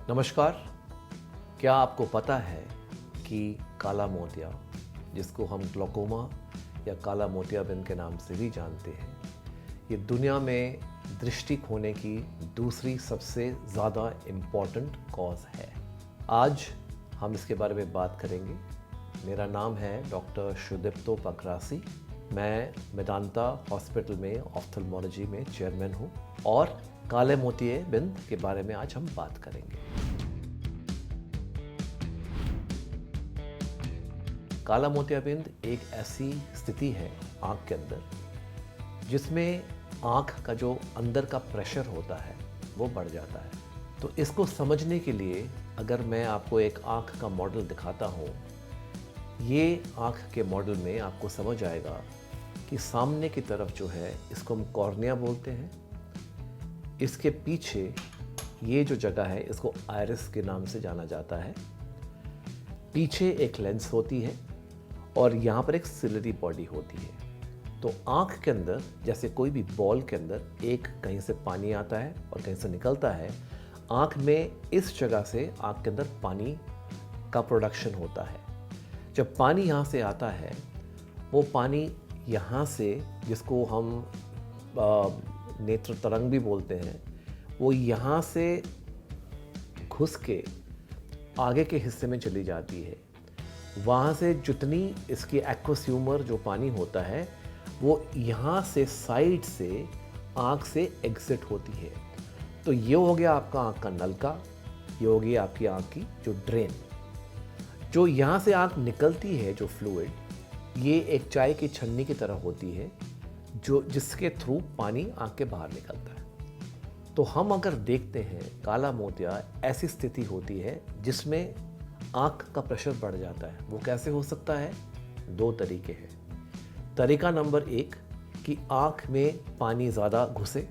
नमस्कार। क्या आपको पता है कि काला मोतिया, जिसको हम ग्लोकोमा या काला मोतियाबिंद के नाम से भी जानते हैं, ये दुनिया में दृष्टि खोने की दूसरी सबसे ज़्यादा इम्पॉर्टेंट कॉज है। आज हम इसके बारे में बात करेंगे। मेरा नाम है डॉक्टर शुदिप्तो पकरासी। मैं मेदांता हॉस्पिटल में ऑफ्थल्मोलॉजी में चेयरमैन हूँ और काले मोतियाबिंद के बारे में आज हम बात करेंगे। काला मोतियाबिंद एक ऐसी स्थिति है आँख के अंदर जिसमें आँख का जो अंदर का प्रेशर होता है वो बढ़ जाता है। तो इसको समझने के लिए अगर मैं आपको एक आँख का मॉडल दिखाता हूँ, ये आँख के मॉडल में आपको समझ आएगा कि सामने की तरफ जो है इसको हम कॉर्निया बोलते हैं। इसके पीछे ये जो जगह है इसको आइरिस के नाम से जाना जाता है। पीछे एक लेंस होती है और यहाँ पर एक सिलरी बॉडी होती है। तो आँख के अंदर जैसे कोई भी बॉल के अंदर एक कहीं से पानी आता है और कहीं से निकलता है, आँख में इस जगह से आँख के अंदर पानी का प्रोडक्शन होता है। जब पानी यहाँ से आता है, वो पानी यहाँ से, जिसको हम नेत्र तरंग भी बोलते हैं, वो यहाँ से घुस के आगे के हिस्से में चली जाती है। वहाँ से जितनी इसकी एक्वास्यूमर जो पानी होता है वो यहाँ से साइड से आँख से एग्जिट होती है। तो ये हो गया आपका आँख का नलका, ये हो गई आपकी आँख की जो ड्रेन। जो यहाँ से आँख निकलती है, जो फ्लूइड, ये एक चाय की छन्नी की तरह होती है जो जिसके थ्रू पानी आँख के बाहर निकलता है। तो हम अगर देखते हैं काला मोतिया ऐसी स्थिति होती है जिसमें आँख का प्रेशर बढ़ जाता है। वो कैसे हो सकता है? दो तरीके हैं। तरीका नंबर 1 कि आँख में पानी ज़्यादा घुसे,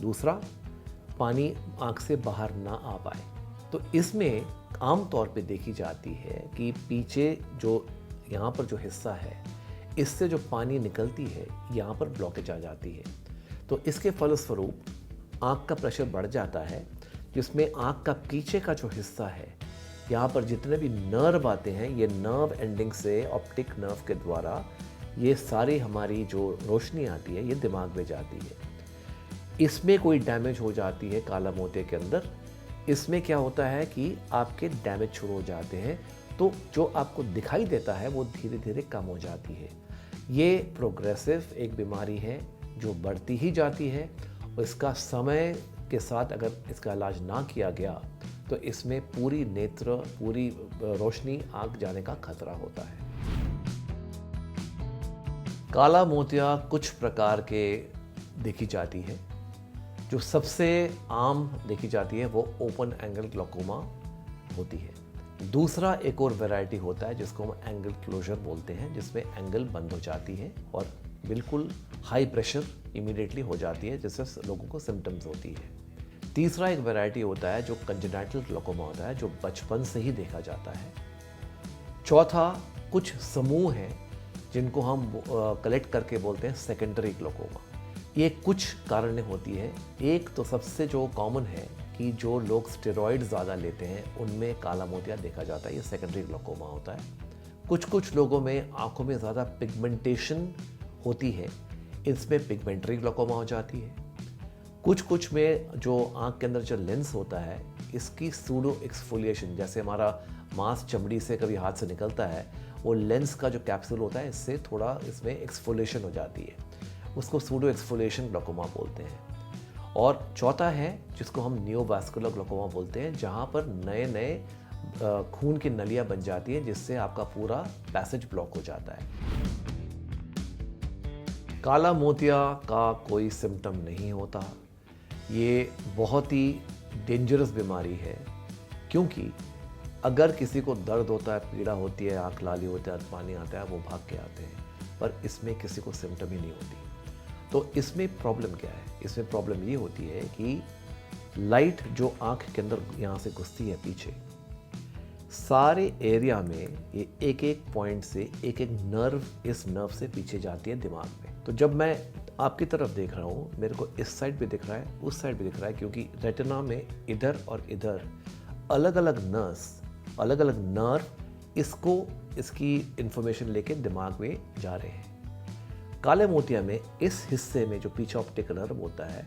दूसरा पानी आँख से बाहर ना आ पाए। तो इसमें आम तौर पे देखी जाती है कि पीछे जो यहाँ पर जो हिस्सा है, इससे जो पानी निकलती है यहाँ पर ब्लॉकेज आ जाती है। तो इसके फलस्वरूप आँख का प्रेशर बढ़ जाता है, जिसमें आँख का पीछे का जो हिस्सा है, यहाँ पर जितने भी नर्व आते हैं, ये नर्व एंडिंग से ऑप्टिक नर्व के द्वारा ये सारी हमारी जो रोशनी आती है ये दिमाग में जाती है। इसमें कोई डैमेज हो जाती है काला मोतिया के अंदर, इसमें क्या होता है कि आपके डैमेज शुरू हो जाते हैं। तो जो आपको दिखाई देता है वो धीरे धीरे कम हो जाती है। ये प्रोग्रेसिव एक बीमारी है जो बढ़ती ही जाती है और इसका समय के साथ अगर इसका इलाज ना किया गया तो इसमें पूरी नेत्र, पूरी रोशनी आँख जाने का खतरा होता है। काला मोतिया कुछ प्रकार के देखी जाती है। जो सबसे आम देखी जाती है वो ओपन एंगल ग्लोकोमा होती है। दूसरा एक और वैरायटी होता है जिसको हम एंगल क्लोजर बोलते हैं, जिसमें एंगल बंद हो जाती है और बिल्कुल हाई प्रेशर इमीडिएटली हो जाती है, जिससे लोगों को सिम्टम्स होती है। तीसरा एक वैरायटी होता है जो कंजेनाइटल ग्लोकोमा होता है, जो बचपन से ही देखा जाता है। चौथा कुछ समूह हैं जिनको हम कलेक्ट करके बोलते हैं सेकेंडरी ग्लोकोमा। ये कुछ कारण होती है। एक तो सबसे जो कॉमन है कि जो लोग स्टेरॉइड ज़्यादा लेते हैं उनमें काला मोतिया देखा जाता है, ये सेकेंडरी ग्लोकोमा होता है। कुछ लोगों में आंखों में ज़्यादा पिगमेंटेशन होती है, इसमें पिगमेंटरी ग्लोकोमा हो जाती है। कुछ में जो आंख के अंदर जो लेंस होता है, इसकी सूडो एक्सफोलिएशन, जैसे हमारा मांस चमड़ी से कभी हाथ से निकलता है, वो लेंस का जो कैप्सूल होता है इससे थोड़ा इसमें एक्सफोलिएशन हो जाती है, उसको सूडो एक्सफोलिएशन ग्लोकोमा बोलते हैं। और चौथा है जिसको हम नियोवास्कुलर ग्लोकोमा बोलते हैं, जहाँ पर नए नए खून की नलियाँ बन जाती हैं जिससे आपका पूरा पैसेज ब्लॉक हो जाता है। काला मोतिया का कोई सिम्टम नहीं होता। ये बहुत ही डेंजरस बीमारी है, क्योंकि अगर किसी को दर्द होता है, पीड़ा होती है, आँख लाली होती है, पानी आता है, वो भाग के आते हैं, पर इसमें किसी को सिम्टम ही नहीं होती। तो इसमें प्रॉब्लम क्या है? इसमें प्रॉब्लम ये होती है कि लाइट जो आँख के अंदर यहाँ से घुसती है पीछे, सारे एरिया में ये एक एक पॉइंट से एक एक नर्व इस नर्व से पीछे जाती है दिमाग में। तो जब मैं आपकी तरफ देख रहा हूँ, मेरे को इस साइड भी दिख रहा है, उस साइड भी दिख रहा है, क्योंकि रेटिना में इधर और इधर अलग अलग अलग अलग नर्व इसकी इंफॉर्मेशन लेके दिमाग में जा रहे हैं। काले मोतिया में इस हिस्से में जो पीछे ऑप्टिक नर्व होता है,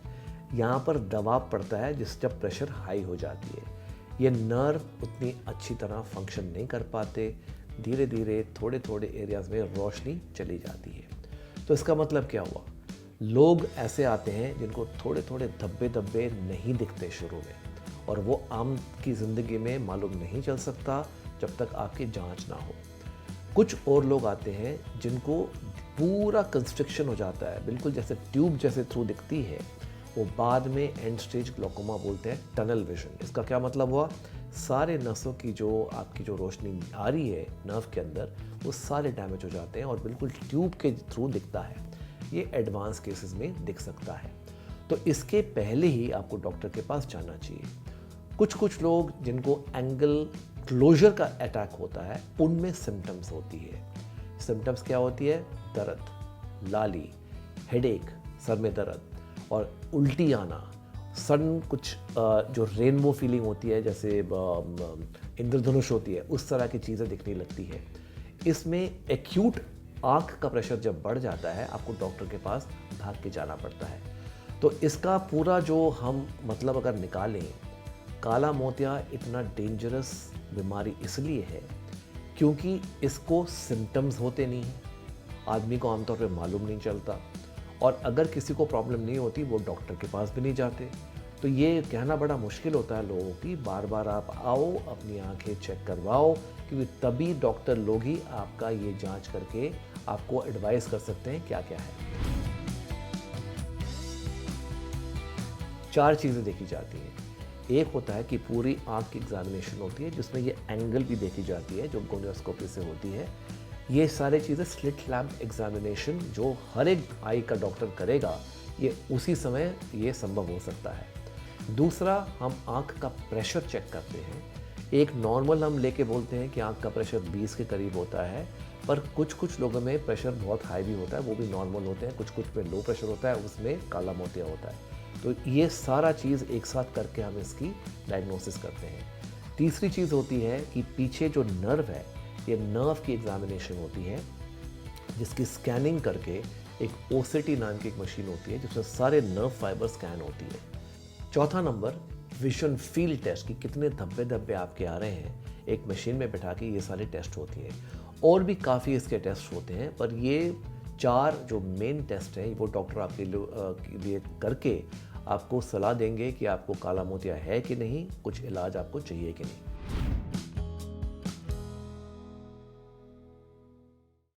यहाँ पर दबाव पड़ता है जिस जब प्रेशर हाई हो जाती है। ये नर्व उतनी अच्छी तरह फंक्शन नहीं कर पाते, धीरे धीरे थोड़े थोड़े एरियाज में रोशनी चली जाती है। तो इसका मतलब क्या हुआ, लोग ऐसे आते हैं जिनको थोड़े थोड़े धब्बे धब्बे नहीं दिखते शुरू में, और वो आम की ज़िंदगी में मालूम नहीं चल सकता जब तक आपकी जांच ना हो। कुछ और लोग आते हैं जिनको पूरा कंस्ट्रक्शन हो जाता है, बिल्कुल जैसे ट्यूब जैसे थ्रू दिखती है, वो बाद में एंड स्टेज ग्लोकोमा बोलते हैं, टनल विजन। इसका क्या मतलब हुआ, सारे नसों की जो आपकी जो रोशनी आ रही है नर्व के अंदर, वो सारे डैमेज हो जाते हैं और बिल्कुल ट्यूब के थ्रू दिखता है। ये एडवांस केसेस में दिख सकता है। तो इसके पहले ही आपको डॉक्टर के पास जाना चाहिए। कुछ लोग जिनको एंगल क्लोजर का अटैक होता है, उनमें सिम्टम्स होती है। सिम्टम्स क्या होती है, दर्द, लाली, हेडेक, सर में दर्द और उल्टी आना, सडन कुछ जो रेनबो फीलिंग होती है, जैसे इंद्रधनुष होती है, उस तरह की चीज़ें दिखने लगती है। इसमें एक्यूट आँख का प्रेशर जब बढ़ जाता है, आपको डॉक्टर के पास भाग के जाना पड़ता है। तो इसका पूरा जो हम मतलब अगर निकालें, काला मोतिया इतना डेंजरस बीमारी इसलिए है क्योंकि इसको सिम्टम्स होते नहीं हैं, आदमी को आमतौर पे मालूम नहीं चलता, और अगर किसी को प्रॉब्लम नहीं होती वो डॉक्टर के पास भी नहीं जाते। तो ये कहना बड़ा मुश्किल होता है लोगों की, बार बार आप आओ, अपनी आंखें चेक करवाओ, क्योंकि तभी डॉक्टर लोग ही आपका ये जांच करके आपको एडवाइस कर सकते हैं क्या क्या है। 4 चीज़ें देखी जाती हैं। एक होता है कि पूरी आंख की एग्जामिनेशन होती है, जिसमें ये एंगल भी देखी जाती है जो गोनियोस्कोपी से होती है। ये सारी चीज़ें स्लिट लैम्प एग्जामिनेशन जो हर एक आई का डॉक्टर करेगा, ये उसी समय ये संभव हो सकता है। दूसरा, हम आंख का प्रेशर चेक करते हैं। एक नॉर्मल हम लेके बोलते हैं कि आंख का प्रेशर 20 के करीब होता है, पर कुछ लोगों में प्रेशर बहुत हाई भी होता है, वो भी नॉर्मल होते हैं। कुछ में लो प्रेशर होता है, उसमें काला मोतिया होता है। तो ये सारा चीज़ एक साथ करके हम इसकी डायग्नोसिस करते हैं। तीसरी चीज़ होती है कि पीछे जो नर्व है, ये नर्व की एग्जामिनेशन होती है, जिसकी स्कैनिंग करके एक ओसीटी नाम की एक मशीन होती है जिसमें सारे नर्व फाइबर स्कैन होती है। चौथा नंबर, विजन फील्ड टेस्ट, कि कितने धब्बे धब्बे आपके आ रहे हैं, एक मशीन में बैठा के ये सारे टेस्ट होती हैं। और भी काफ़ी इसके टेस्ट होते हैं, पर ये 4 जो मेन टेस्ट हैं वो डॉक्टर आपके लिए करके आपको सलाह देंगे कि आपको काला मोतिया है कि नहीं, कुछ इलाज आपको चाहिए कि नहीं।